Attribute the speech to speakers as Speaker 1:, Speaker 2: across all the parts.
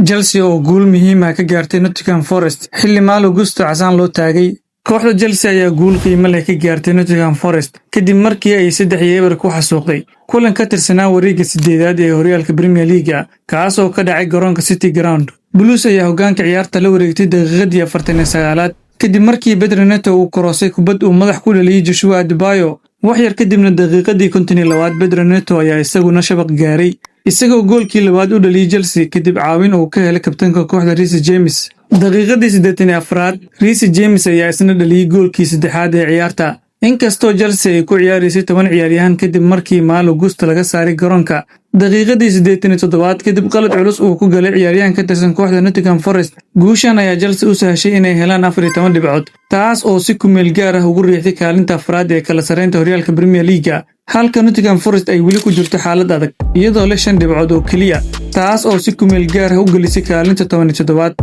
Speaker 1: Chelsea oo guul muhiim ah ka gaartay Nottingham Forest xilli maal Augusto casaan loo taagay. Kooxda Chelsea ayaa guul qiimo leh ka gaartay Nottingham Forest kadib markii ay 3-2 ku xasuuqday kulan ka tirsanaa wareegga 8aad ee horyaalka Premier League kaas oo ka dhacay garoonka City Ground. Blues ayaa hoggaanka ciyaarta la wareegtay daqiiqadii 49aad kadib markii Pedro Neto uu korosay kubad uu madax ku dhaliyay Joshua Adebayo. wax yar kadibna daqiiqadii 52aad Pedro Neto ayaa isaguna shabaq gaaray isagoo goolkii labaad u dhaliyay Chelsea kadib caawin uu ka helay kabtanka kooxda Reece James. daqiiqadii 84aad Reece James ayaa isna dhaliyay goolkii saddexaad ee ciyaarta. inkastoo Chelsea ay ku ciyaaraysay 10 ciyaaryahan kadib markii maal Augusto laga saaray garoonka. daqiiqadii 87aad kadib qalad culus uu ku galay ciyaaryahan ka tirsan kooxda Nottingham Forest. guushan ayaa Chelsea u sahashay inay helaan 14 dhibcood, taas oo si ku meel gaar ah ugu riixday kaalinta afraad ee kala sareynta horyaalka Premier League. halka Nottingham Forest ay weli ku jirto xaalad adag iyadoo leh 5 dhibcood oo kaliya, taas oo si ku meel gaar ah u gelisay kaalinta 17aad.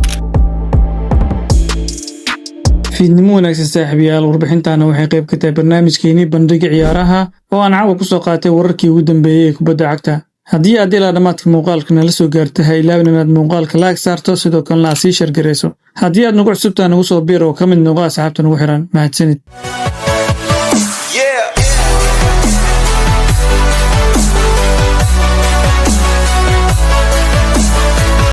Speaker 1: fiidnimo wanaagsan saaxiibayaal, warbixintaana waxay qayb ka tahay barnaamijkeennii bandhiga ciyaaraha oo aan caawa ku soo qaatay wararkii ugu dambeeyay ee kubadda cagta. haddii aad ilaa dhammaadka muuqaalka nala soo gaarto ha ilaawin inaad muuqaalka like saarto, sidoo kalena aad sii share garayso. haddii aad nagu cusubtaa nagu soo biir oo ka mid noqo asxaabta nagu xiran. mahadsanid.